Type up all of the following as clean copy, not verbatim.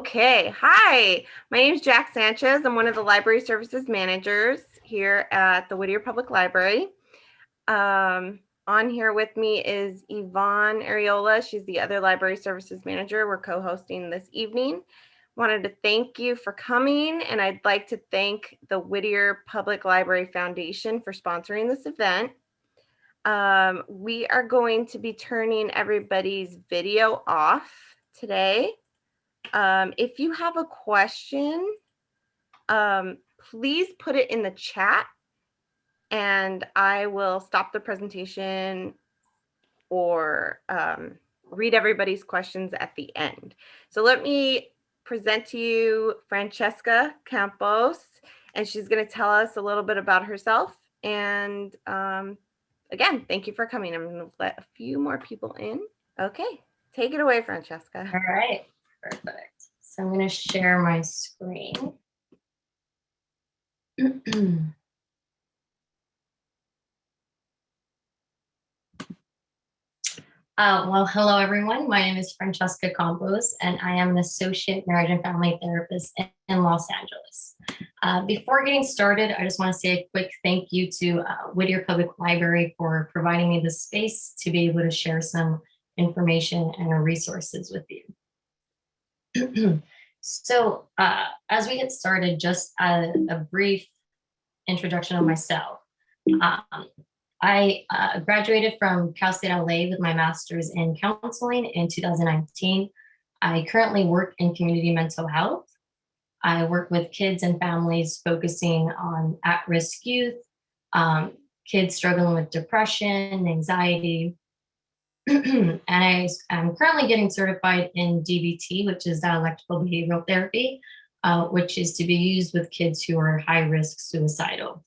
Okay, hi, my name is Jack Sanchez. I'm one of the library services managers here at the Whittier Public Library. On here with me is Yvonne Areola. She's the other library services manager. We're co-hosting this evening. Wanted to thank you for coming, and I'd like to thank the Whittier Public Library Foundation for sponsoring this event. We are going to be turning everybody's video off today. If you have a question, please put it in the chat and I will stop the presentation or read everybody's questions at the end. So let me present to you Francesca Campos, and she's going to tell us a little bit about herself. And again, thank you for coming. I'm going to let a few more people in. Okay, take it away, Francesca. All right, perfect. So I'm going to share my screen. Well, hello, everyone. My name is Francesca Campos, and I am an associate marriage and family therapist in Los Angeles. Before getting started, I just want to say a quick thank you to Whittier Public Library for providing me the space to be able to share some information and resources with you. So as we get started, just a brief introduction of myself. I graduated from Cal State LA with my master's in counseling in 2019. I currently work in community mental health. I work with kids and families focusing on at-risk youth, kids struggling with depression, anxiety. And I'm currently getting certified in DBT, which is dialectical behavioral therapy, which is to be used with kids who are high-risk suicidal.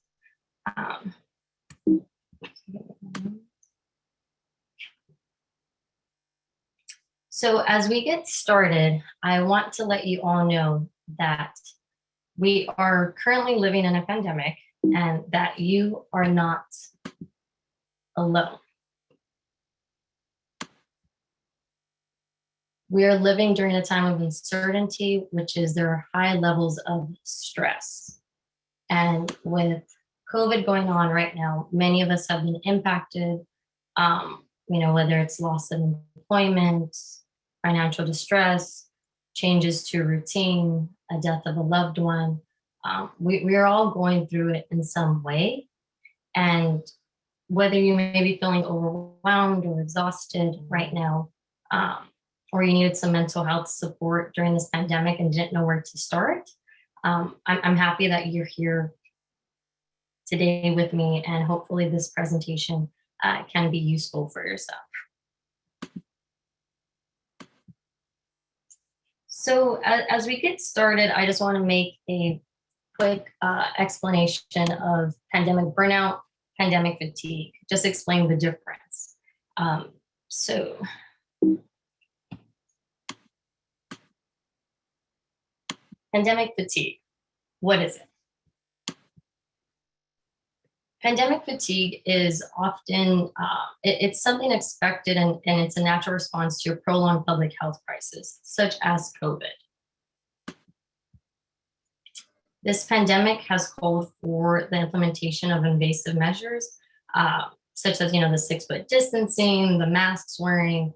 So as we get started, I want to let you all know that we are currently living in a pandemic and that you are not alone. We are living during a time of uncertainty, which is there are high levels of stress. And with COVID going on right now, many of us have been impacted, whether it's loss of employment, financial distress, changes to routine, a death of a loved one. We are all going through it in some way. And whether you may be feeling overwhelmed or exhausted right now, or you needed some mental health support during this pandemic and didn't know where to start, I'm happy that you're here today with me, and hopefully this presentation can be useful for yourself. So as we get started, I just want to make a quick explanation of pandemic burnout, pandemic fatigue, just explain the difference. Pandemic fatigue, what is it? Pandemic fatigue is often, it's something expected and it's a natural response to a prolonged public health crisis, such as COVID. This pandemic has called for the implementation of invasive measures, such as, the 6-foot distancing, the masks wearing,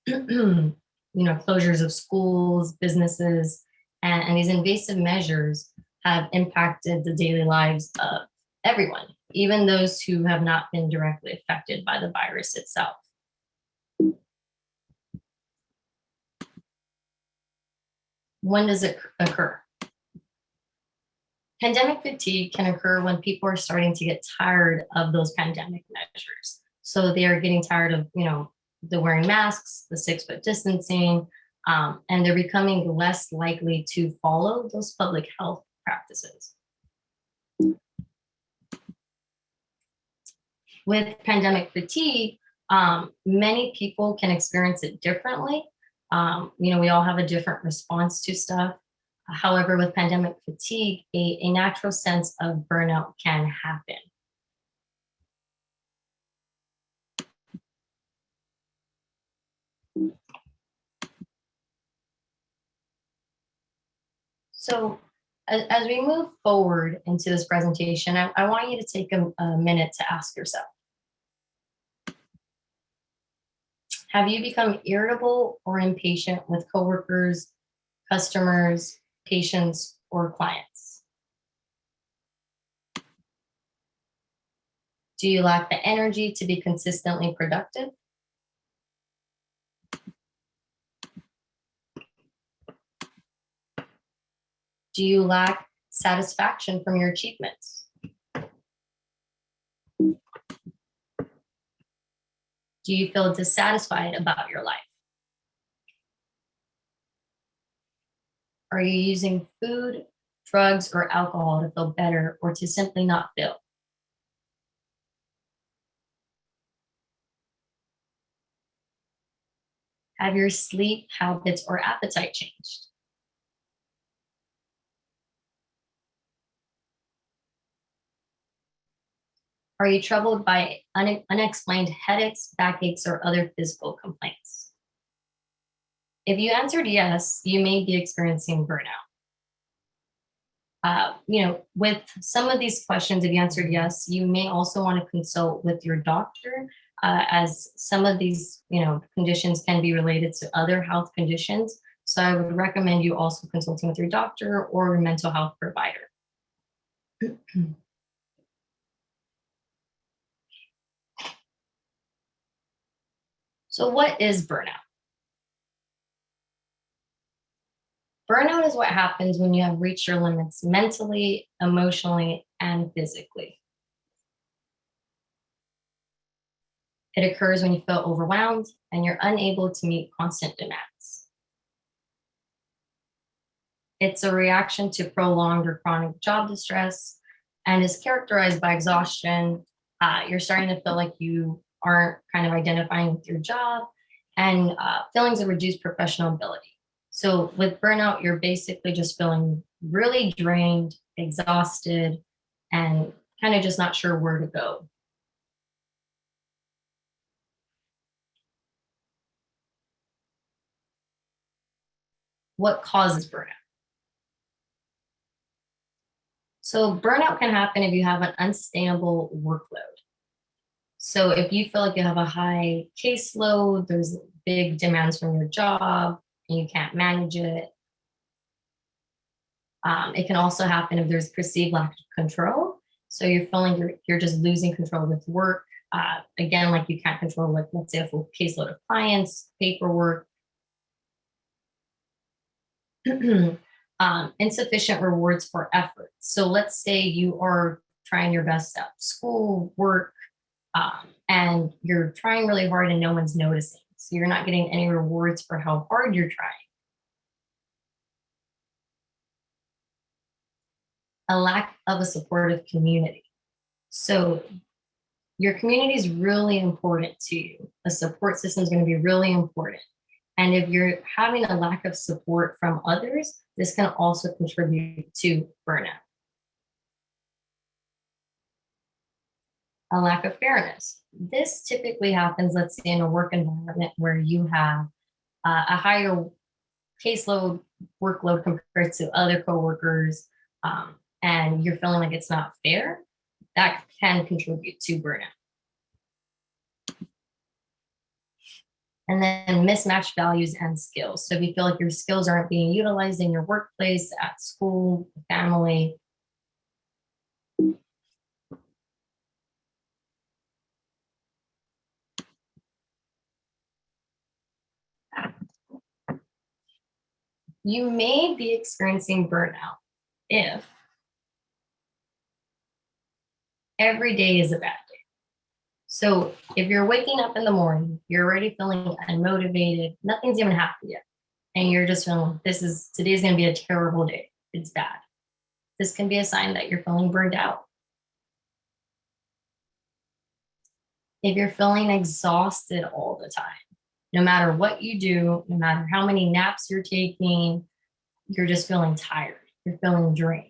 closures of schools, businesses, and these invasive measures have impacted the daily lives of everyone, even those who have not been directly affected by the virus itself. When does it occur? Pandemic fatigue can occur when people are starting to get tired of those pandemic measures. So they are getting tired of, the wearing masks, the 6-foot distancing, and they're becoming less likely to follow those public health practices. With pandemic fatigue, many people can experience it differently. We all have a different response to stuff. However, with pandemic fatigue, a natural sense of burnout can happen. So as we move forward into this presentation, I want you to take a minute to ask yourself, have you become irritable or impatient with coworkers, customers, patients, or clients? Do you lack the energy to be consistently productive? Do you lack satisfaction from your achievements? Do you feel dissatisfied about your life? Are you using food, drugs, or alcohol to feel better or to simply not feel? Have your sleep habits or appetite changed? Are you troubled by unexplained headaches, backaches, or other physical complaints? If you answered yes, you may be experiencing burnout. With some of these questions, if you answered yes, you may also want to consult with your doctor, as some of these, conditions can be related to other health conditions. So I would recommend you also consulting with your doctor or your mental health provider. So what is burnout? Burnout is what happens when you have reached your limits mentally, emotionally, and physically. It occurs when you feel overwhelmed and you're unable to meet constant demands. It's a reaction to prolonged or chronic job distress and is characterized by exhaustion. You're starting to feel like you aren't kind of identifying with your job and feelings of reduced professional ability. So with burnout, you're basically just feeling really drained, exhausted, and kind of just not sure where to go. What causes burnout? So burnout can happen if you have an unsustainable workload. So if you feel like you have a high caseload, there's big demands from your job and you can't manage it. It can also happen if there's perceived lack of control. So you're feeling you're just losing control with work. Again, like you can't control, like, let's say, a full caseload of clients, paperwork. Insufficient rewards for effort. So let's say you are trying your best at school, work, and you're trying really hard and no one's noticing. So you're not getting any rewards for how hard you're trying. A lack of a supportive community. So your community is really important to you. A support system is going to be really important. And if you're having a lack of support from others, this can also contribute to burnout. A lack of fairness. This typically happens, let's say, in a work environment where you have a higher caseload, workload compared to other coworkers, and you're feeling like it's not fair. That can contribute to burnout. And then mismatched values and skills. So if you feel like your skills aren't being utilized in your workplace, at school, family. You may be experiencing burnout if every day is a bad day. So if you're waking up in the morning, you're already feeling unmotivated, nothing's even happened yet, and you're just feeling today's going to be a terrible day. It's bad. This can be a sign that you're feeling burned out. If you're feeling exhausted all the time, no matter what you do, no matter how many naps you're taking, you're just feeling tired. You're feeling drained.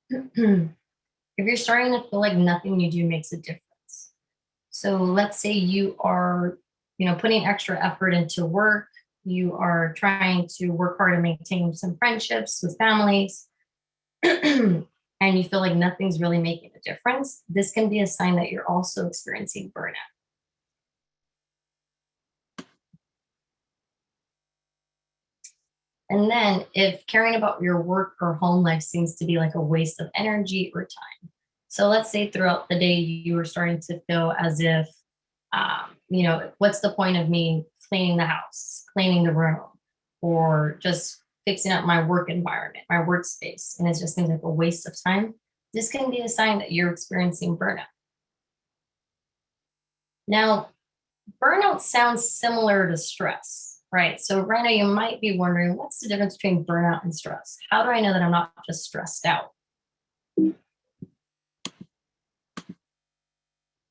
If you're starting to feel like nothing you do makes a difference. So let's say you are putting extra effort into work. You are trying to work hard to maintain some friendships with families, and you feel like nothing's really making a difference. This can be a sign that you're also experiencing burnout. And then if caring about your work or home life seems to be like a waste of energy or time. So let's say throughout the day, you were starting to feel as if, what's the point of me cleaning the house, cleaning the room, or just fixing up my work environment, my workspace, and it just seems like a waste of time. This can be a sign that you're experiencing burnout. Now, burnout sounds similar to stress, right? So right now you might be wondering, what's the difference between burnout and stress? How do I know that I'm not just stressed out?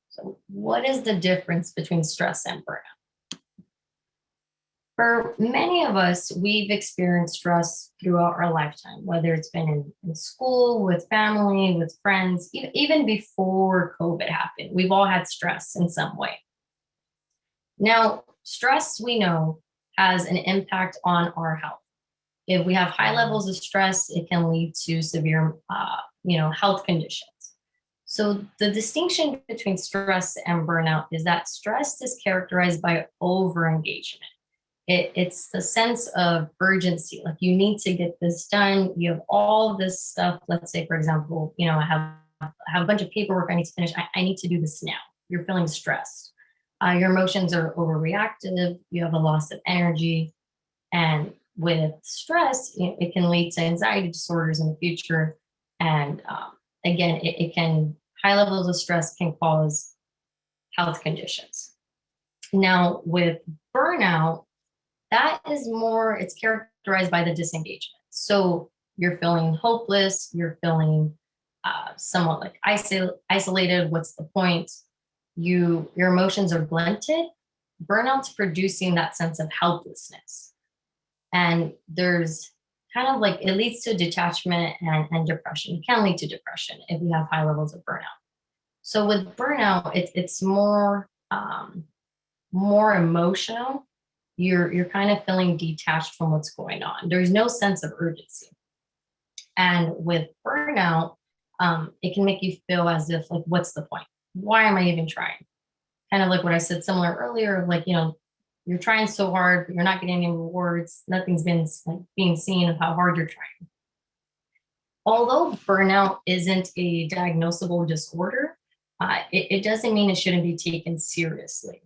So what is the difference between stress and burnout? For many of us, we've experienced stress throughout our lifetime, whether it's been in school, with family, with friends, even before COVID happened. We've all had stress in some way. Now, stress, we know, has an impact on our health. If we have high levels of stress, it can lead to severe, health conditions. So the distinction between stress and burnout is that stress is characterized by overengagement. It's the sense of urgency, like you need to get this done. You have all this stuff. Let's say, for example, I have a bunch of paperwork I need to finish. I need to do this now. You're feeling stressed. Your emotions are overreactive. You have a loss of energy. And with stress, it can lead to anxiety disorders in the future. And again, high levels of stress can cause health conditions. Now, with burnout, that is more, it's characterized by the disengagement. So you're feeling hopeless, you're feeling somewhat like isolated. What's the point? Your emotions are blunted. Burnout's producing that sense of helplessness. And there's kind of like, it leads to detachment and depression. It can lead to depression if you have high levels of burnout. So with burnout, it's more emotional. You're kind of feeling detached from what's going on. There's no sense of urgency. And with burnout, it can make you feel as if like, what's the point? Why am I even trying? Kind of like what I said similar earlier, like, you're trying so hard, but you're not getting any rewards. Nothing's been like being seen of how hard you're trying. Although burnout isn't a diagnosable disorder, it doesn't mean it shouldn't be taken seriously.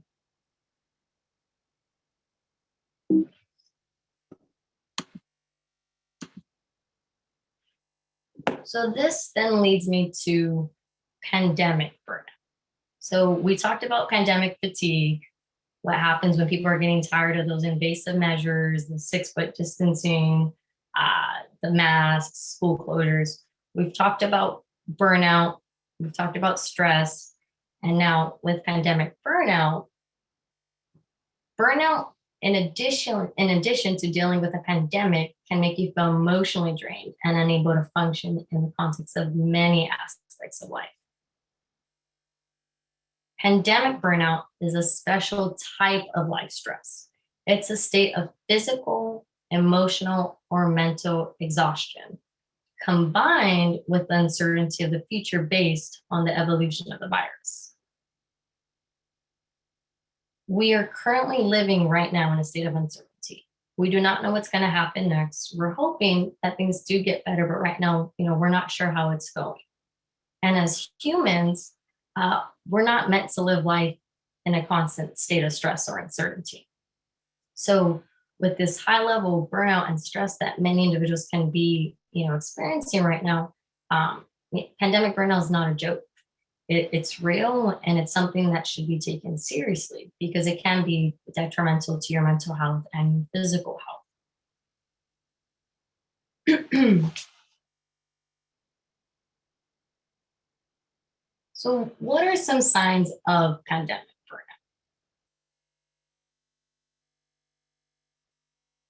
So this then leads me to pandemic burnout. So we talked about pandemic fatigue, what happens when people are getting tired of those invasive measures, the 6-foot distancing, the masks, school closures. We've talked about burnout, we've talked about stress, and now with pandemic burnout, in addition to dealing with a pandemic can make you feel emotionally drained and unable to function in the context of many aspects of life. Pandemic burnout is a special type of life stress. It's a state of physical, emotional, or mental exhaustion, combined with the uncertainty of the future based on the evolution of the virus. We are currently living right now in a state of uncertainty. We do not know what's going to happen next. We're hoping that things do get better, but right now, we're not sure how it's going. And as humans, we're not meant to live life in a constant state of stress or uncertainty. So with this high level of burnout and stress that many individuals can be, experiencing right now, pandemic burnout is not a joke. It's real, and it's something that should be taken seriously because it can be detrimental to your mental health and physical health. So what are some signs of pandemic burnout?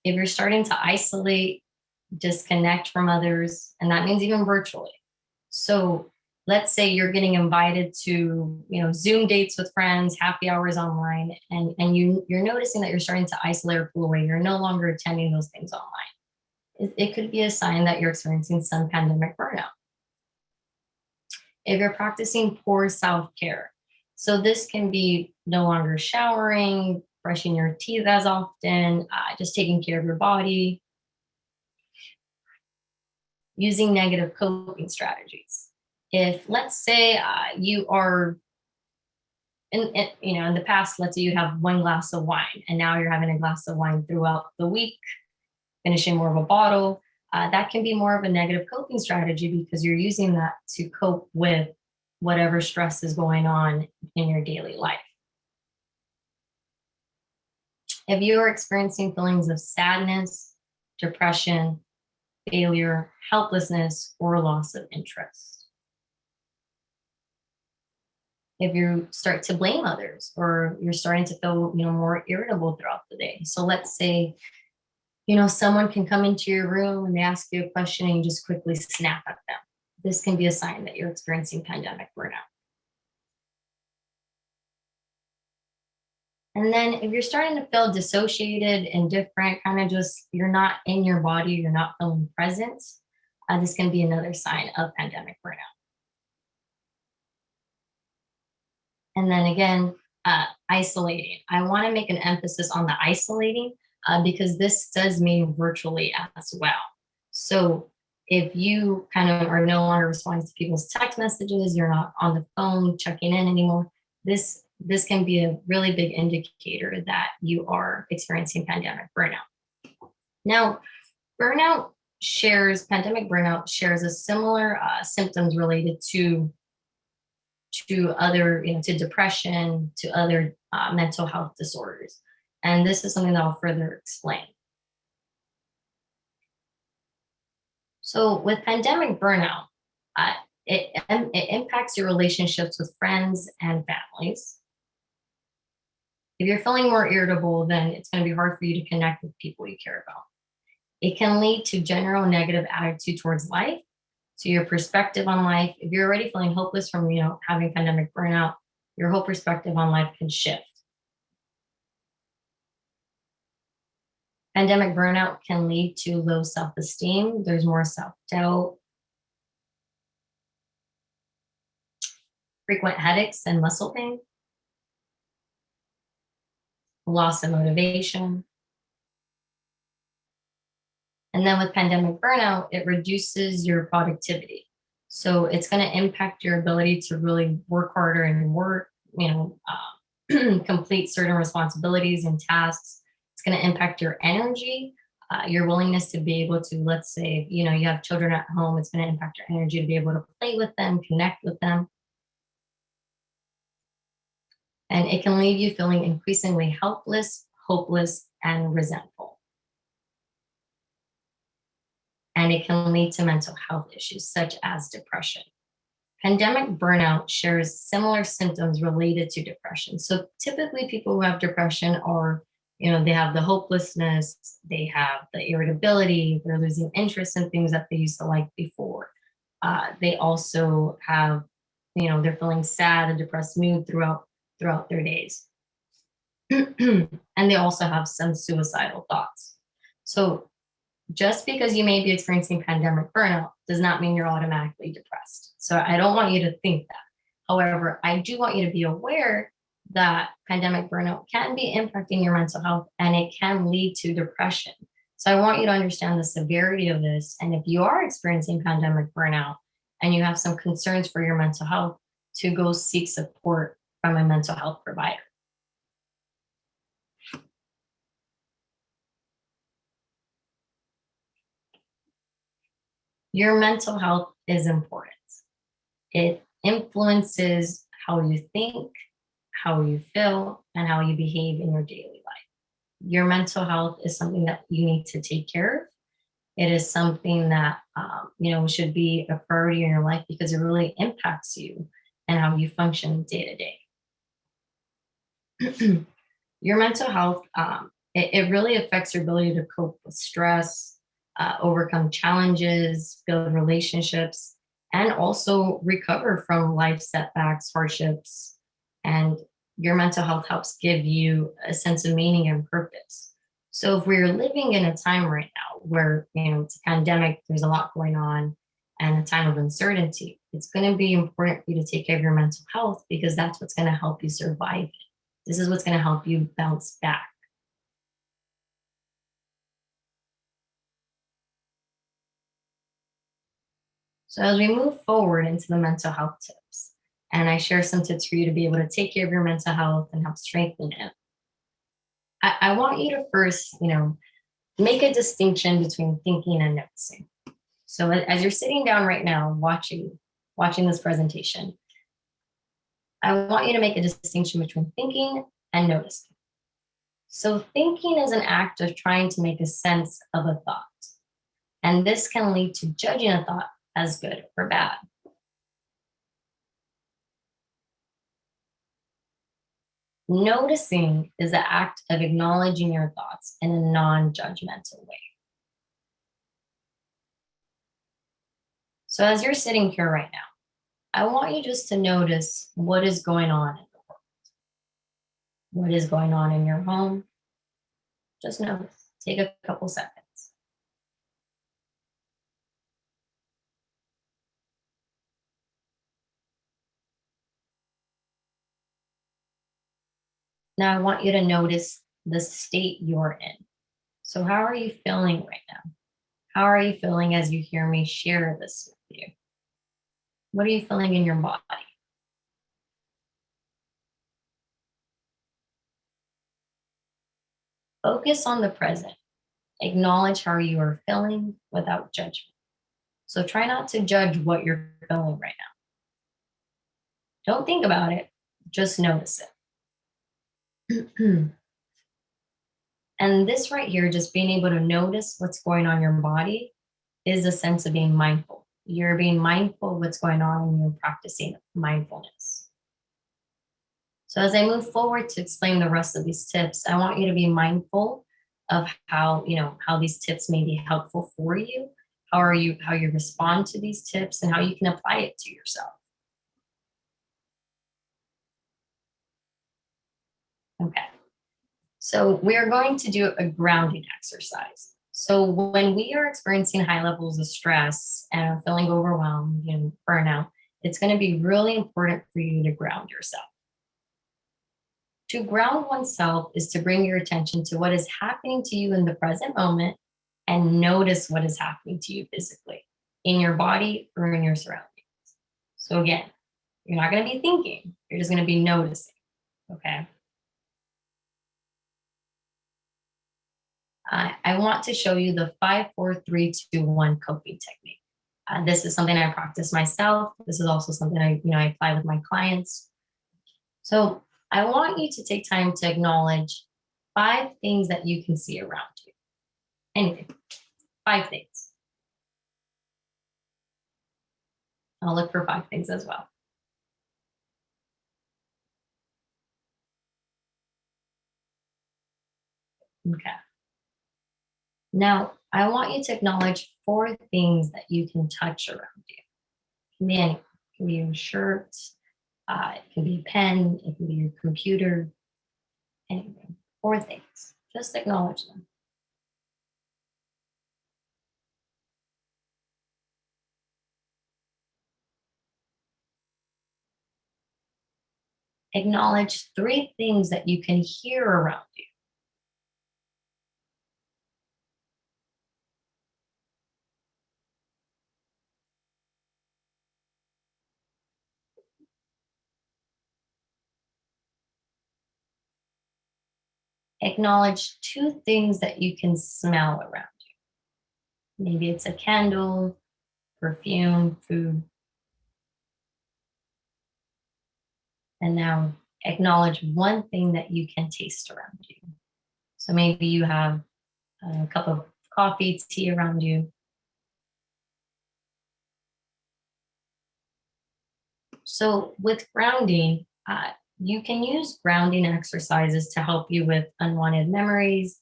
If you're starting to isolate, disconnect from others, and that means even virtually. So let's say you're getting invited to, Zoom dates with friends, happy hours online, and you're noticing that you're starting to isolate or pull away. You're no longer attending those things online. It could be a sign that you're experiencing some pandemic burnout. If you're practicing poor self-care, so this can be no longer showering, brushing your teeth as often, just taking care of your body, using negative coping strategies. If, let's say, you are in the past, let's say you have one glass of wine and now you're having a glass of wine throughout the week, finishing more of a bottle, that can be more of a negative coping strategy because you're using that to cope with whatever stress is going on in your daily life. If you are experiencing feelings of sadness, depression, failure, helplessness, or loss of interest. If you start to blame others or you're starting to feel, more irritable throughout the day. So let's say, someone can come into your room and they ask you a question and you just quickly snap at them. This can be a sign that you're experiencing pandemic burnout. And then if you're starting to feel dissociated, indifferent, kind of just, you're not in your body, you're not feeling present, this can be another sign of pandemic burnout. And then again, isolating. I want to make an emphasis on the isolating because this does mean virtually as well. So if you kind of are no longer responding to people's text messages, you're not on the phone checking in anymore, this can be a really big indicator that you are experiencing pandemic burnout. Now, pandemic burnout shares a similar symptoms related to other, to depression, to other mental health disorders. And this is something that I'll further explain. So with pandemic burnout, it impacts your relationships with friends and families. If you're feeling more irritable, then it's going to be hard for you to connect with people you care about. It can lead to general negative attitude towards life, to your perspective on life. If you're already feeling hopeless from, having pandemic burnout, your whole perspective on life can shift. Pandemic burnout can lead to low self-esteem. There's more self-doubt, frequent headaches and muscle pain, loss of motivation. And then with pandemic burnout, it reduces your productivity. So it's going to impact your ability to really work harder and complete certain responsibilities and tasks. It's going to impact your energy, your willingness to be able to, let's say, you have children at home, it's going to impact your energy to be able to play with them, connect with them. And it can leave you feeling increasingly helpless, hopeless, and resentful. And it can lead to mental health issues such as depression. Pandemic burnout shares similar symptoms related to depression. So typically people who have depression are, they have the hopelessness, they have the irritability, they're losing interest in things that they used to like before. They also have, they're feeling sad and depressed mood throughout their days. And they also have some suicidal thoughts. So just because you may be experiencing pandemic burnout does not mean you're automatically depressed. So I don't want you to think that. However, I do want you to be aware that pandemic burnout can be impacting your mental health and it can lead to depression. So I want you to understand the severity of this. And if you are experiencing pandemic burnout and you have some concerns for your mental health, to go seek support from a mental health provider. Your mental health is important. It influences how you think, how you feel, and how you behave in your daily life. Your mental health is something that you need to take care of. It is something that should be a priority in your life because it really impacts you and how you function day to day. Your mental health, it really affects your ability to cope with stress, overcome challenges, build relationships, and also recover from life setbacks, hardships, and your mental health helps give you a sense of meaning and purpose. So if we're living in a time right now where, it's a pandemic, there's a lot going on, and a time of uncertainty, it's going to be important for you to take care of your mental health, because that's what's going to help you survive it. This is what's going to help you bounce back. So as we move forward into the mental health tips, and I share some tips for you to be able to take care of your mental health and help strengthen it, I want you to first, make a distinction between thinking and noticing. So as you're sitting down right now watching this presentation, I want you to make a distinction between thinking and noticing. So thinking is an act of trying to make a sense of a thought, and this can lead to judging a thought as good or bad. Noticing is the act of acknowledging your thoughts in a non-judgmental way. So as you're sitting here right now, I want you just to notice what is going on in the world. What is going on in your home? Just notice. Take a couple seconds. Now I want you to notice the state you're in. So how are you feeling right now? How are you feeling as you hear me share this with you? What are you feeling in your body? Focus on the present. Acknowledge how you are feeling without judgment. So try not to judge what you're feeling right now. Don't think about it, just notice it. And this right here, just being able to notice what's going on in your body, is a sense of being mindful. You're being mindful of what's going on and you're practicing mindfulness. So as I move forward to explain the rest of these tips, I want you to be mindful of how these tips may be helpful for you, how you respond to these tips, and how you can apply it to yourself. Okay. So we are going to do a grounding exercise. So when we are experiencing high levels of stress and are feeling overwhelmed and burnout, it's going to be really important for you to ground yourself. To ground oneself is to bring your attention to what is happening to you in the present moment and notice what is happening to you physically in your body or in your surroundings. So again, you're not going to be thinking, you're just going to be noticing. Okay. I want to show you the 5-4-3-2-1 coping technique. This is something I practice myself. This is also something I apply with my clients. So I want you to take time to acknowledge 5 things that you can see around you. Anything, 5 things. I'll look for 5 things as well. Okay. Now, I want you to acknowledge 4 things that you can touch around you. It can be anything. It can be your shirt, it can be a pen, it can be your computer, anything. 4 things. Just acknowledge them. Acknowledge 3 things that you can hear around you. Acknowledge 2 things that you can smell around you. Maybe it's a candle, perfume, food. And now acknowledge 1 thing that you can taste around you. So maybe you have a cup of coffee, tea around you. So with grounding, you can use grounding exercises to help you with unwanted memories,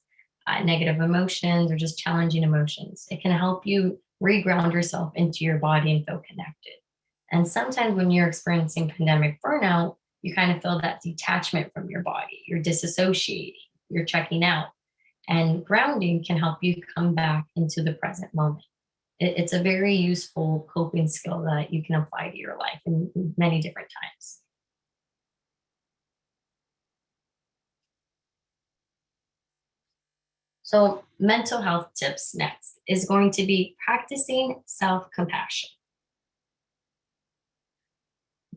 negative emotions, or just challenging emotions. It can help you reground yourself into your body and feel connected. And sometimes when you're experiencing pandemic burnout, you kind of feel that detachment from your body. You're disassociating, you're checking out. And grounding can help you come back into the present moment. It's a very useful coping skill that you can apply to your life in many different times. So, mental health tips next is going to be practicing self compassion.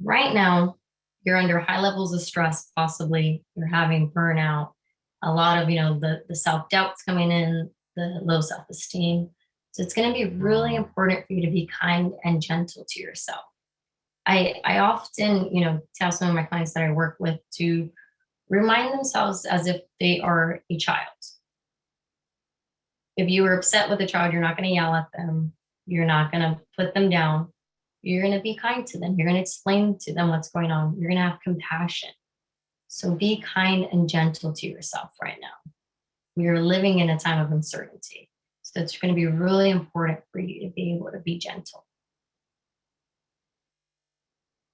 Right now, you're under high levels of stress, possibly you're having burnout, a lot of, the self doubts coming in, the low self esteem. So, it's going to be really important for you to be kind and gentle to yourself. I often, tell some of my clients that I work with to remind themselves as if they are a child. If you were upset with a child, you're not going to yell at them. You're not going to put them down. You're going to be kind to them. You're going to explain to them what's going on. You're going to have compassion. So be kind and gentle to yourself right now. We are living in a time of uncertainty. So it's going to be really important for you to be able to be gentle.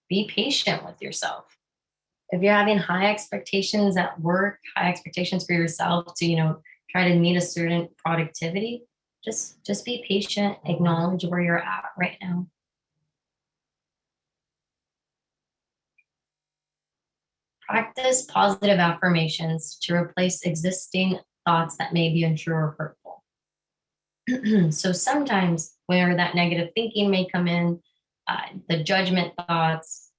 Be patient with yourself. If you're having high expectations at work, high expectations for yourself to, try to meet a certain productivity, just be patient, acknowledge where you're at right now. Practice positive affirmations to replace existing thoughts that may be untrue or hurtful. So sometimes where that negative thinking may come in, the judgment thoughts,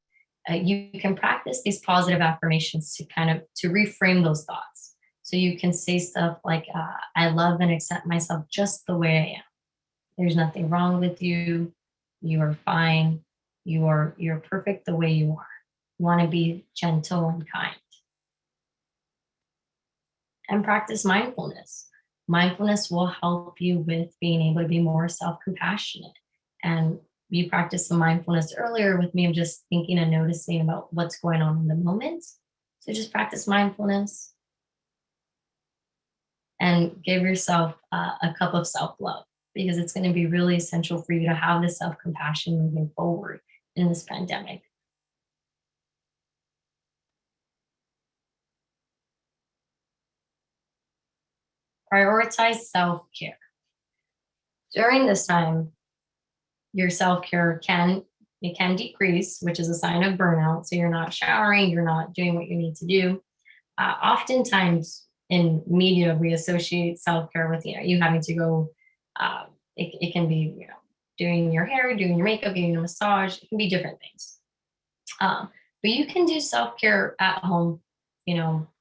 you can practice these positive affirmations to kind of to reframe those thoughts. So you can say stuff like, I love and accept myself just the way I am. There's nothing wrong with you. You are fine. You're perfect the way you are. You want to be gentle and kind. And practice mindfulness. Mindfulness will help you with being able to be more self-compassionate. And you practiced some mindfulness earlier with me of just thinking and noticing about what's going on in the moment. So just practice mindfulness and give yourself a cup of self-love, because it's going to be really essential for you to have this self-compassion moving forward in this pandemic. Prioritize self-care. During this time, your self-care can decrease, which is a sign of burnout. So you're not showering, you're not doing what you need to do. Oftentimes in media, we associate self-care with you having to go. It can be doing your hair, doing your makeup, getting a massage. It can be different things. But you can do self-care at home,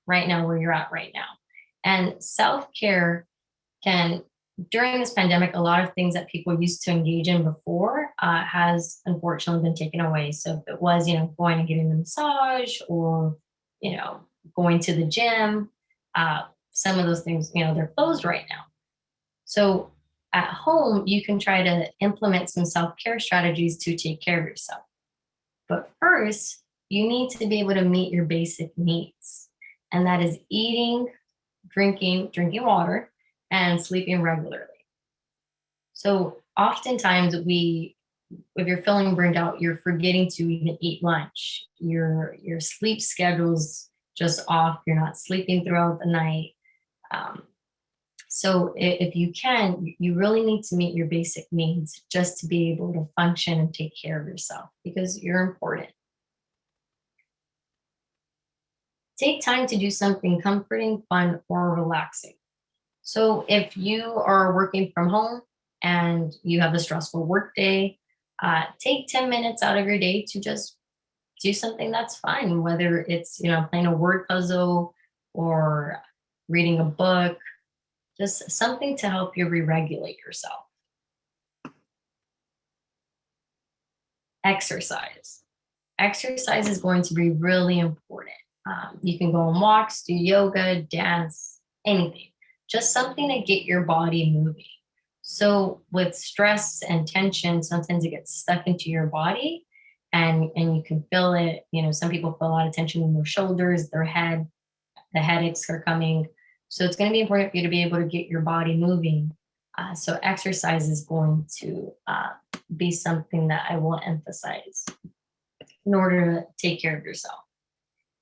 right now where you're at right now. And self-care can, during this pandemic, a lot of things that people used to engage in before has unfortunately been taken away. So if it was, going and getting a massage or, going to the gym, some of those things, they're closed right now. So at home, you can try to implement some self-care strategies to take care of yourself. But first, you need to be able to meet your basic needs. And that is eating, drinking water, and sleeping regularly. So oftentimes if you're feeling burned out, you're forgetting to even eat lunch. Your sleep schedule's just off. You're not sleeping throughout the night. So if you can, you really need to meet your basic needs just to be able to function and take care of yourself, because you're important. Take time to do something comforting, fun, or relaxing. So if you are working from home and you have a stressful work day, take 10 minutes out of your day to just do something that's fun, whether it's, playing a word puzzle or reading a book, just something to help you re-regulate yourself. Exercise. Exercise is going to be really important. You can go on walks, do yoga, dance, anything. Just something to get your body moving. So with stress and tension, sometimes it gets stuck into your body and you can feel it. Some people feel a lot of tension in their shoulders, their head, the headaches are coming. So it's going to be important for you to be able to get your body moving. So exercise is going to be something that I will emphasize in order to take care of yourself.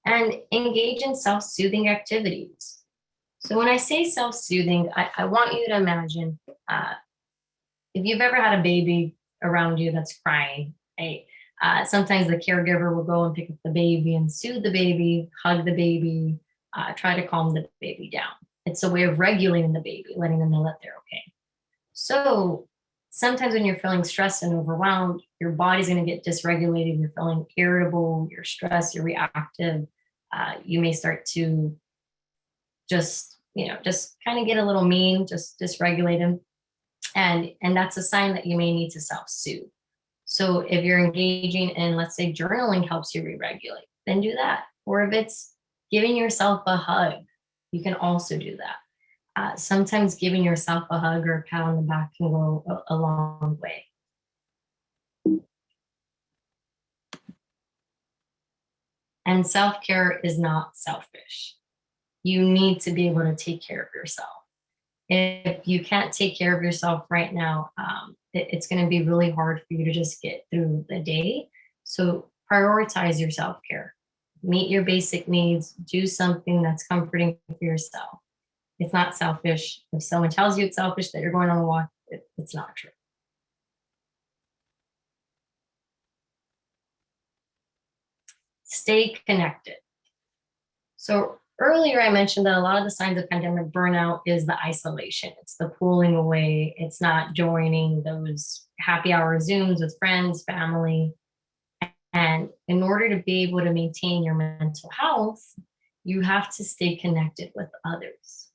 And engage in self-soothing activities. So when I say self-soothing, I want you to imagine if you've ever had a baby around you that's crying, right? Sometimes the caregiver will go and pick up the baby and soothe the baby, hug the baby, try to calm the baby down. It's a way of regulating the baby, letting them know that they're okay. So sometimes when you're feeling stressed and overwhelmed, your body's going to get dysregulated. You're feeling irritable, you're stressed, you're reactive. You may start to just kind of get a little mean, just dysregulated. And that's a sign that you may need to self-soothe. So if you're engaging in, let's say, journaling helps you re-regulate, then do that. Or if it's giving yourself a hug, you can also do that. Sometimes giving yourself a hug or a pat on the back can go a long way. And self-care is not selfish. You need to be able to take care of yourself. If you can't take care of yourself right now, it's going to be really hard for you to just get through the day. So prioritize your self-care. Meet your basic needs. Do something that's comforting for yourself. It's not selfish. If someone tells you it's selfish that you're going on a walk, it's not true. Stay connected. So earlier I mentioned that a lot of the signs of pandemic burnout is the isolation. It's the pulling away. It's not joining those happy hour Zooms with friends, family. And in order to be able to maintain your mental health, you have to stay connected with others.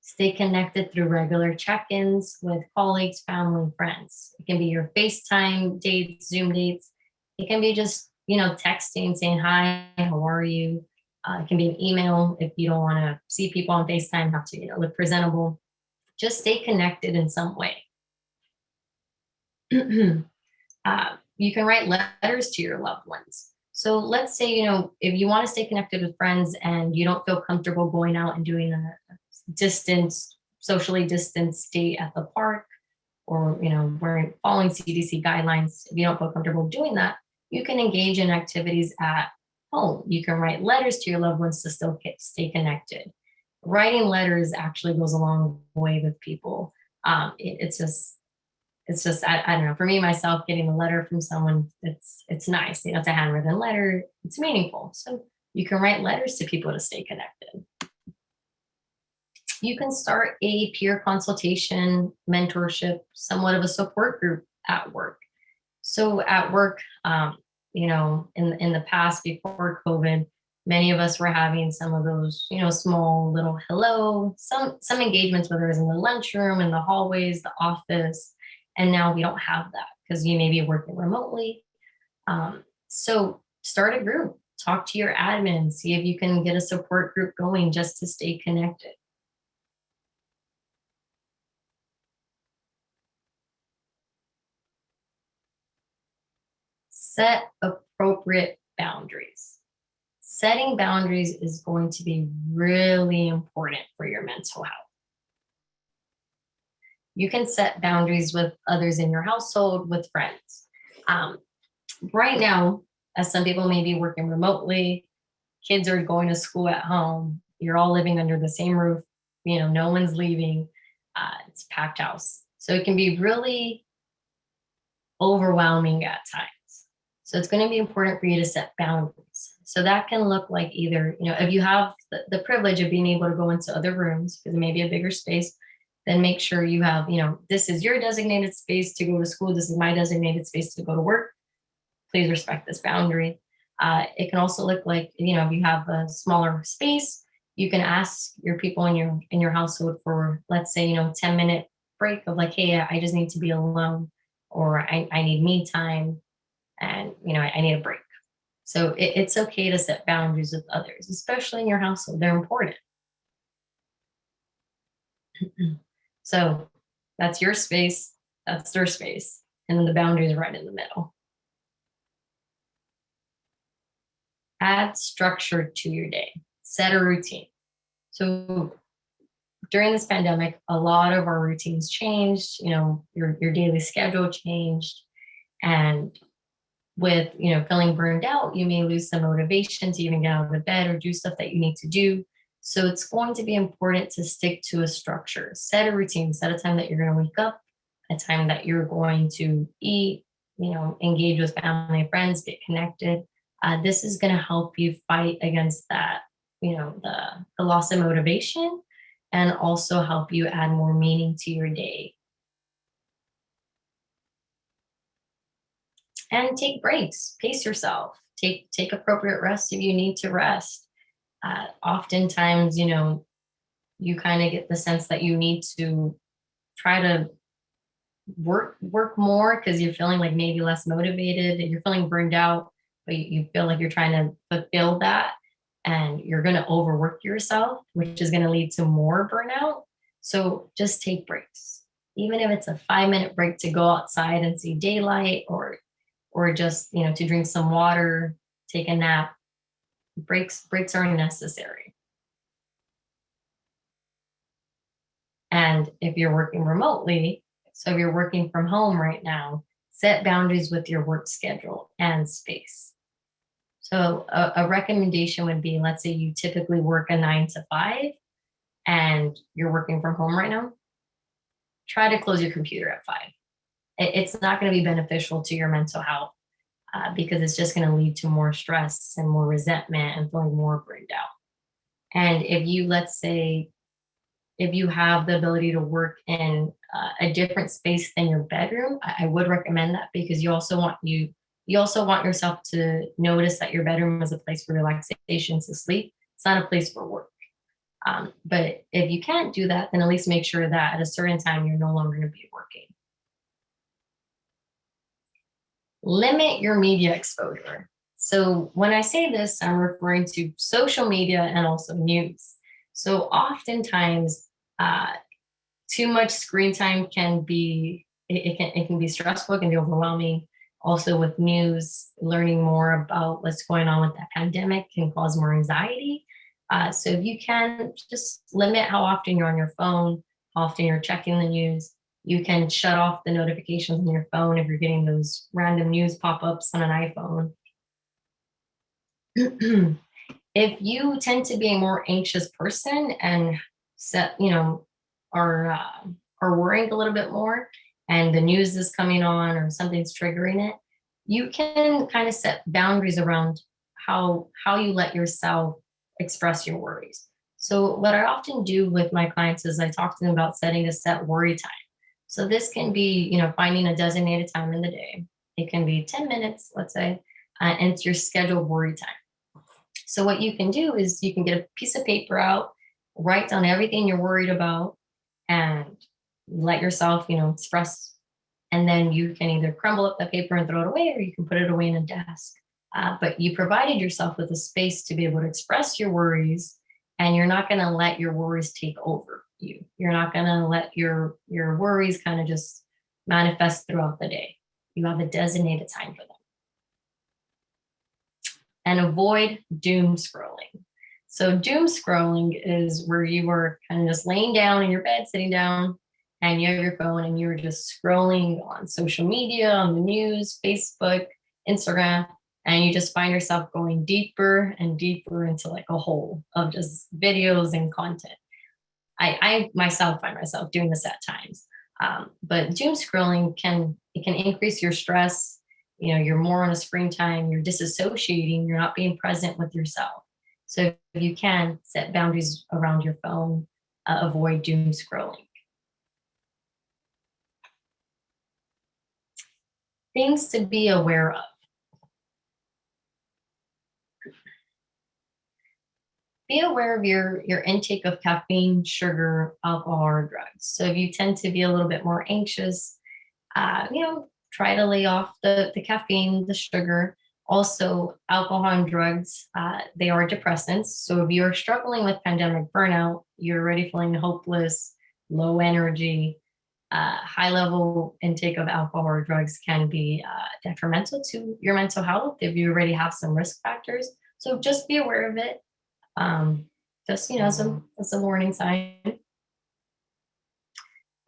Stay connected through regular check-ins with colleagues, family, friends. It can be your FaceTime dates, Zoom dates. It can be just, texting, saying, hi, how are you? It can be an email if you don't want to see people on FaceTime, have to, look presentable. Just stay connected in some way. You can write letters to your loved ones. So let's say, if you want to stay connected with friends and you don't feel comfortable going out and doing a socially distanced date at the park, or, following CDC guidelines, if you don't feel comfortable doing that, you can engage in activities at home. You can write letters to your loved ones to still stay connected. Writing letters actually goes a long way with people. It's just I don't know, for me myself, getting a letter from someone, it's nice. It's a handwritten letter. It's meaningful. So you can write letters to people to stay connected. You can start a peer consultation, mentorship, somewhat of a support group at work. So at work, in the past before COVID, many of us were having some of those, small little hello, some engagements, whether it's in the lunchroom, in the hallways, the office. And now we don't have that because you may be working remotely. So start a group, talk to your admin, see if you can get a support group going just to stay connected. Set appropriate boundaries. Setting boundaries is going to be really important for your mental health. You can set boundaries with others in your household, with friends. Right now, as some people may be working remotely, kids are going to school at home, you're all living under the same roof, no one's leaving, it's a packed house. So it can be really overwhelming at times. So it's going to be important for you to set boundaries. So that can look like either, if you have the privilege of being able to go into other rooms, because it may be a bigger space, then make sure you have, this is your designated space to go to school. This is my designated space to go to work. Please respect this boundary. It can also look like, if you have a smaller space, you can ask your people in your household for, let's say, 10-minute break of like, hey, I just need to be alone, or I need me time, and I need a break. So it's okay to set boundaries with others, especially in your household. They're important. So that's your space, that's their space, and then the boundaries are right in the middle. Add structure to your day. Set a routine. So during this pandemic, a lot of our routines changed, your daily schedule changed. And with, feeling burned out, you may lose some motivation to even get out of the bed or do stuff that you need to do. So it's going to be important to stick to a structure, set a routine, set a time that you're going to wake up, a time that you're going to eat, engage with family and friends, get connected. This is going to help you fight against that, the loss of motivation, and also help you add more meaning to your day. And take breaks, pace yourself, take appropriate rest if you need to rest. Oftentimes, you kind of get the sense that you need to try to work more because you're feeling like maybe less motivated and you're feeling burned out, but you feel like you're trying to fulfill that, and you're going to overwork yourself, which is going to lead to more burnout. So just take breaks, even if it's a 5-minute break to go outside and see daylight, or just, to drink some water, take a nap. Breaks are necessary. And if you're working remotely, so if you're working from home right now, set boundaries with your work schedule and space. So a recommendation would be, let's say you typically work a 9 to 5 and you're working from home right now, try to close your computer at 5. It's not going to be beneficial to your mental health because it's just going to lead to more stress and more resentment and feeling more burned out. And if you, let's say, if you have the ability to work in a different space than your bedroom, I would recommend that, because you also want yourself to notice that your bedroom is a place for relaxation, to sleep. It's not a place for work. But if you can't do that, then at least make sure that at a certain time you're no longer going to be working. Limit your media exposure. So when I say this, I'm referring to social media and also news. So oftentimes, too much screen time can be stressful, it can be overwhelming. Also with news, learning more about what's going on with that pandemic can cause more anxiety. So if you can just limit how often you're on your phone, how often you're checking the news. You can shut off the notifications on your phone if you're getting those random news pop-ups on an iPhone. If you tend to be a more anxious person and are worrying a little bit more, and the news is coming on or something's triggering it, you can kind of set boundaries around how you let yourself express your worries. So what I often do with my clients is I talk to them about setting a set worry time. So this can be, finding a designated time in the day. It can be 10 minutes, let's say, and it's your scheduled worry time. So what you can do is you can get a piece of paper out, write down everything you're worried about, and let yourself, express. And then you can either crumble up that paper and throw it away, or you can put it away in a desk. But you provided yourself with a space to be able to express your worries, and you're not going to let your worries take over you. You're not going to let your worries kind of just manifest throughout the day. You have a designated time for them. And avoid doom scrolling. So doom scrolling is where you are kind of just laying down in your bed, sitting down, and you have your phone and you're just scrolling on social media, on the news, Facebook, Instagram, and you just find yourself going deeper and deeper into like a hole of just videos and content. I myself find myself doing this at times. But doom scrolling can increase your stress. You're more on a screen time, you're disassociating, you're not being present with yourself. So if you can set boundaries around your phone, avoid doom scrolling. Things to be aware of. Be aware of your intake of caffeine, sugar, alcohol, or drugs. So if you tend to be a little bit more anxious, try to lay off the caffeine, the sugar. Also, alcohol and drugs, they are depressants. So if you're struggling with pandemic burnout, you're already feeling hopeless, low energy, high level intake of alcohol or drugs can be detrimental to your mental health if you already have some risk factors. So just be aware of it. Just, as a warning sign.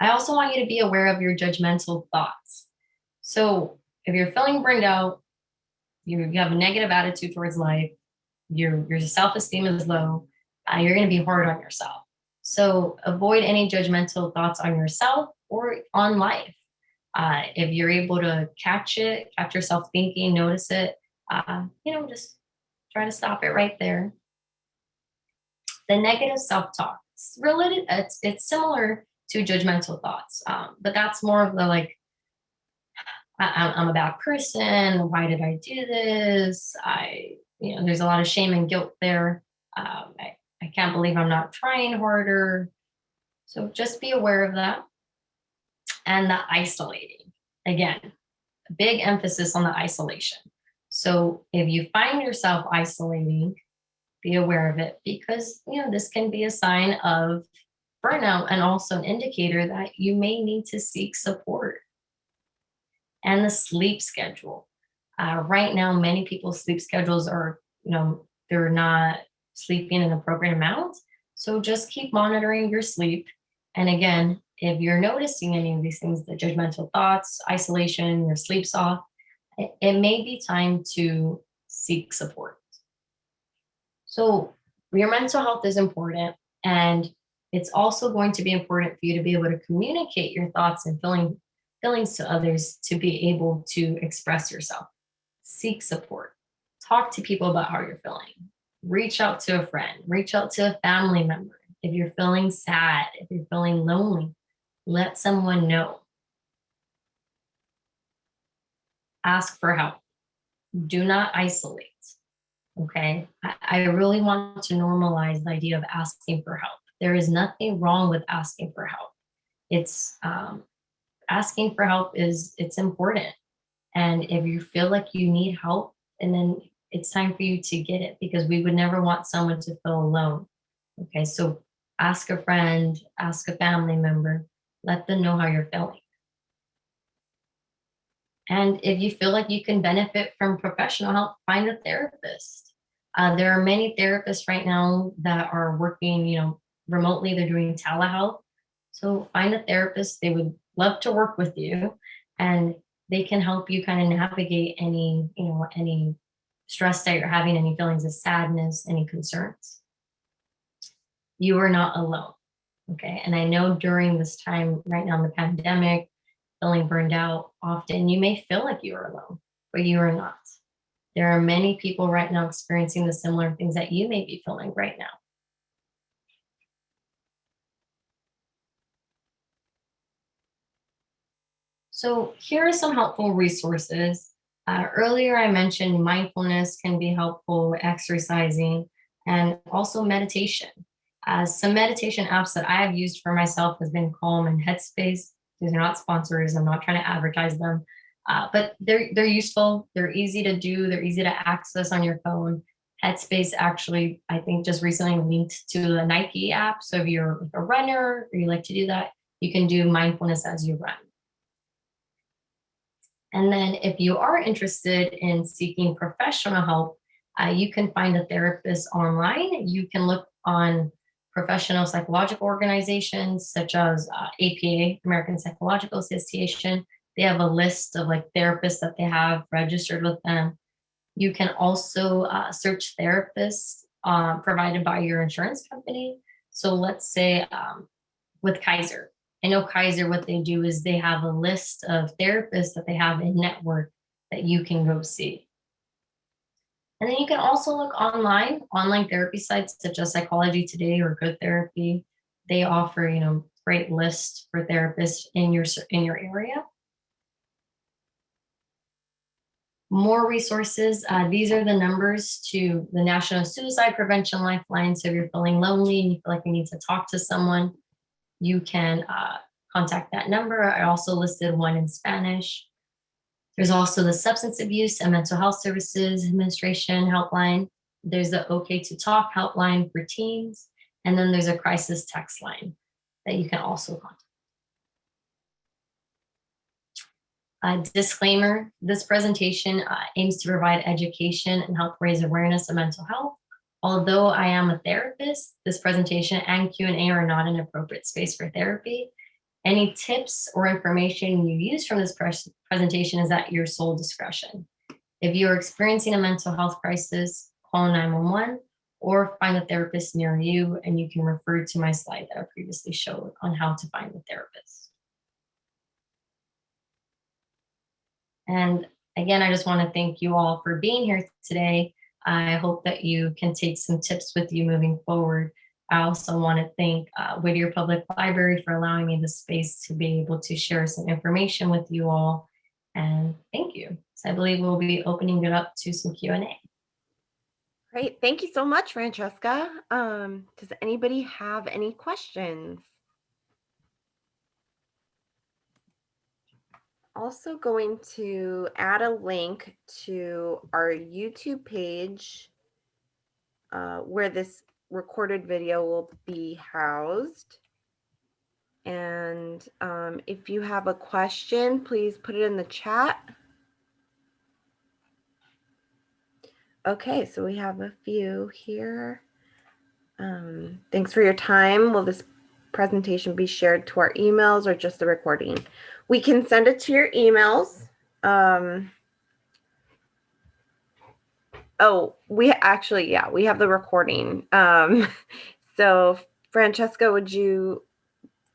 I also want you to be aware of your judgmental thoughts. So if you're feeling burned out, you have a negative attitude towards life, your self-esteem is low, you're going to be hard on yourself. So avoid any judgmental thoughts on yourself or on life. If you're able to catch yourself thinking, notice it, just try to stop it right there. The negative self-talk, it's similar to judgmental thoughts, but that's more of the like, I'm a bad person. Why did I do this? There's a lot of shame and guilt there. I can't believe I'm not trying harder. So just be aware of that. And the isolating. Again, a big emphasis on the isolation. So if you find yourself isolating, be aware of it, because this can be a sign of burnout and also an indicator that you may need to seek support. And the sleep schedule. Right now, many people's sleep schedules are, they're not sleeping an appropriate amount. So just keep monitoring your sleep. And again, if you're noticing any of these things, the judgmental thoughts, isolation, your sleep's off, it may be time to seek support. So your mental health is important. And it's also going to be important for you to be able to communicate your thoughts and feelings to others, to be able to express yourself. Seek support. Talk to people about how you're feeling. Reach out to a friend. Reach out to a family member. If you're feeling sad, if you're feeling lonely, let someone know. Ask for help. Do not isolate. Okay? I really want to normalize the idea of asking for help. There is nothing wrong with asking for help. It's asking for help it's important. And if you feel like you need help, and then it's time for you to get it, because we would never want someone to feel alone. Okay, so ask a friend, ask a family member, let them know how you're feeling. And if you feel like you can benefit from professional help, find a therapist. There are many therapists right now that are working, remotely. They're doing telehealth. So find a therapist. They would love to work with you, and they can help you kind of navigate any stress that you're having, any feelings of sadness, any concerns. You are not alone. Okay. And I know during this time right now in the pandemic, feeling burned out, often you may feel like you are alone, but you are not. There are many people right now experiencing the similar things that you may be feeling right now. So here are some helpful resources. Earlier, I mentioned mindfulness can be helpful, exercising, and also meditation. Some meditation apps that I have used for myself has been Calm and Headspace. These are not sponsors. I'm not trying to advertise them, but they're useful. They're easy to do. They're easy to access on your phone. Headspace actually, I think, just recently linked to the Nike app. So if you're a runner or you like to do that, you can do mindfulness as you run. And then if you are interested in seeking professional help, you can find a therapist online. You can look on professional psychological organizations such as APA, American Psychological Association. They have a list of therapists that they have registered with them. You can also search therapists provided by your insurance company. So let's say with Kaiser. I know Kaiser, what they do is they have a list of therapists that they have in network that you can go see. And then you can also look online therapy sites such as Psychology Today or Good Therapy. They offer, great lists for therapists in your area. More resources. These are the numbers to the National Suicide Prevention Lifeline. So if you're feeling lonely and you feel like you need to talk to someone, you can contact that number. I also listed one in Spanish. There's also the Substance Abuse and Mental Health Services Administration helpline. There's the OK to Talk helpline for teens. And then there's a crisis text line that you can also contact. Disclaimer, this presentation aims to provide education and help raise awareness of mental health. Although I am a therapist, this presentation and Q&A are not an appropriate space for therapy. Any tips or information you use from this presentation is at your sole discretion. If you are experiencing a mental health crisis, call 911 or find a therapist near you, and you can refer to my slide that I previously showed on how to find a therapist. And again, I just want to thank you all for being here today. I hope that you can take some tips with you moving forward. I also want to thank Whittier Public Library for allowing me the space to be able to share some information with you all. And thank you. So I believe we'll be opening it up to some Q&A. Great. Thank you so much, Francesca. Does anybody have any questions? Also going to add a link to our YouTube page where this recorded video will be housed. And if you have a question, please put it in the chat. Okay, so we have a few here. Thanks for your time. Will this presentation be shared to our emails or just the recording? We can send it to your emails. Oh, we actually, yeah, we have the recording. So Francesca, would you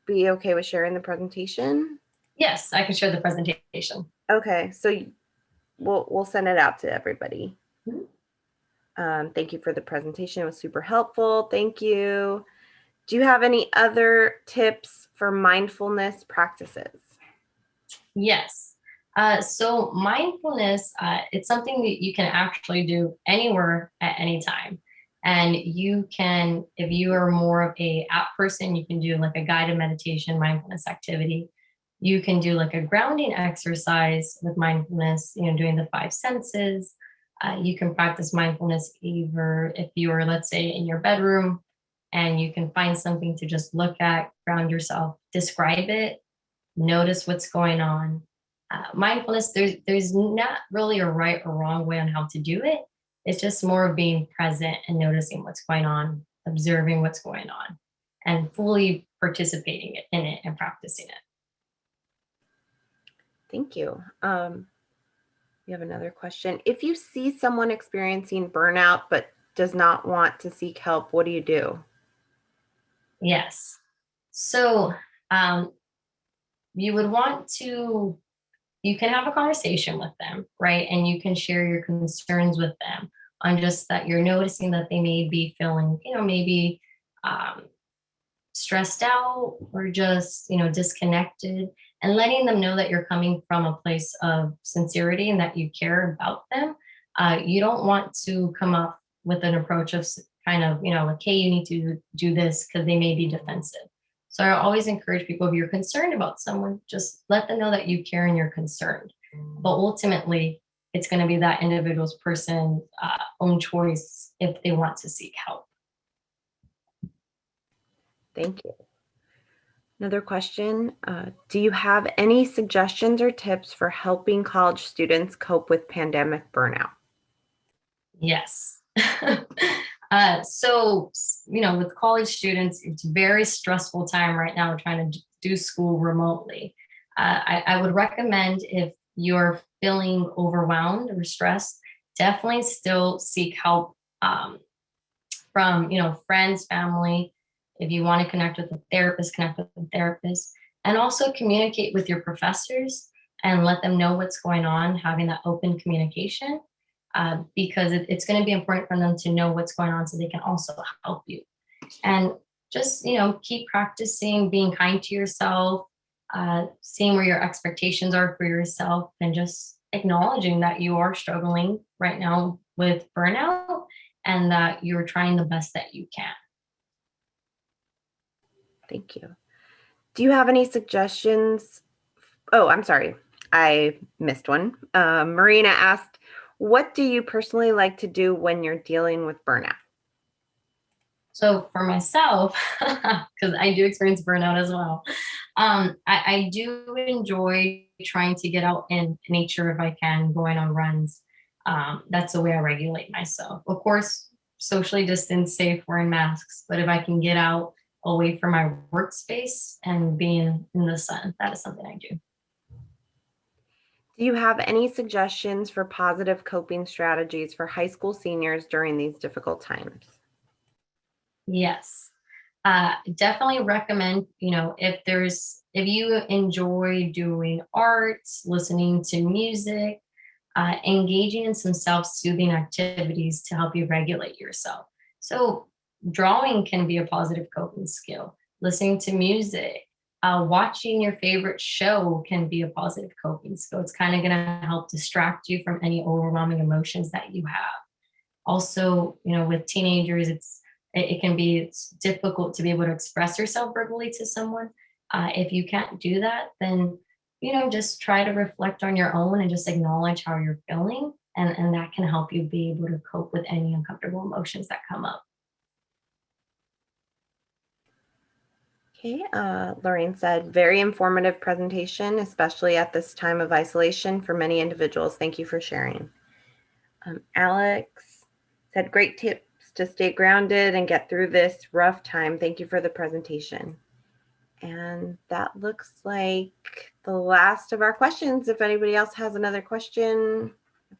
be okay with sharing the presentation? Yes, I can share the presentation. Okay, so we'll send it out to everybody. Mm-hmm. Thank you for the presentation. It was super helpful. Thank you. Do you have any other tips for mindfulness practices? Yes. So mindfulness, it's something that you can actually do anywhere at any time. And you can, if you are more of a app person, you can do like a guided meditation mindfulness activity. You can do like a grounding exercise with mindfulness, doing the five senses. You can practice mindfulness either if you are, let's say, in your bedroom and you can find something to just look at, ground yourself, describe it, notice what's going on. Mindfulness, there's not really a right or wrong way on how to do it. It's just more of being present and noticing what's going on, observing what's going on, and fully participating in it and practicing it. Thank you. We have another question. If you see someone experiencing burnout but does not want to seek help, what do you do? Yes. So you would want to, you can have a conversation with them, right? And you can share your concerns with them on just that you're noticing that they may be feeling, maybe stressed out or just, disconnected, and letting them know that you're coming from a place of sincerity and that you care about them. You don't want to come up with an approach of kind of, like, hey, you need to do this, because they may be defensive. So I always encourage people, if you're concerned about someone, just let them know that you care and you're concerned. But ultimately, it's going to be that individual's person's own choice if they want to seek help. Thank you. Another question. Do you have any suggestions or tips for helping college students cope with pandemic burnout? Yes. So, with college students, it's a very stressful time right now trying to do school remotely. I would recommend, if you're feeling overwhelmed or stressed, definitely still seek help from, friends, family. If you want to connect with a therapist, connect with a therapist, and also communicate with your professors and let them know what's going on, having that open communication. Because it's going to be important for them to know what's going on so they can also help you. And just, keep practicing being kind to yourself, seeing where your expectations are for yourself, and just acknowledging that you are struggling right now with burnout and that you're trying the best that you can. Thank you. Do you have any suggestions? Oh, I'm sorry. I missed one. Marina asked, what do you personally like to do when you're dealing with burnout? So for myself, because I do experience burnout as well, I do enjoy trying to get out in nature if I can, going on runs. That's the way I regulate myself. Of course, socially distanced, safe, wearing masks. But if I can get out away from my workspace and being in the sun. That is something I do. Do you have any suggestions for positive coping strategies for high school seniors during these difficult times? Yes. Definitely recommend, if you enjoy doing arts, listening to music, engaging in some self-soothing activities to help you regulate yourself. So drawing can be a positive coping skill. Listening to music, watching your favorite show can be a positive coping skill. It's kind of going to help distract you from any overwhelming emotions that you have. Also, with teenagers, it can be it's difficult to be able to express yourself verbally to someone. If you can't do that, then just try to reflect on your own and just acknowledge how you're feeling, and that can help you be able to cope with any uncomfortable emotions that come up. Okay, Lorraine said, very informative presentation, especially at this time of isolation for many individuals. Thank you for sharing. Alex said, great tips to stay grounded and get through this rough time. Thank you for the presentation. And that looks like the last of our questions. If anybody else has another question,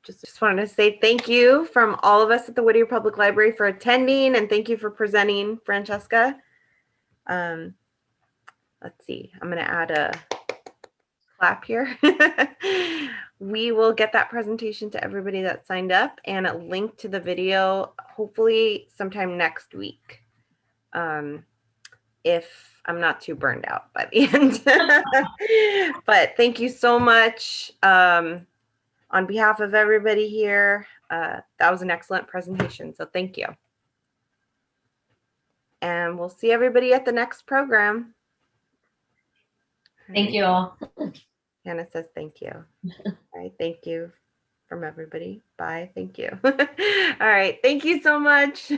just wanted to say thank you from all of us at the Whittier Public Library for attending, and thank you for presenting, Francesca. Let's see, I'm going to add a clap here. We will get that presentation to everybody that signed up and a link to the video, hopefully sometime next week. If I'm not too burned out by the end. But thank you so much. On behalf of everybody here, that was an excellent presentation, so thank you. And we'll see everybody at the next program. Thank you all. Hannah says thank you. All right, thank you from everybody. Bye, thank you. All right, thank you so much.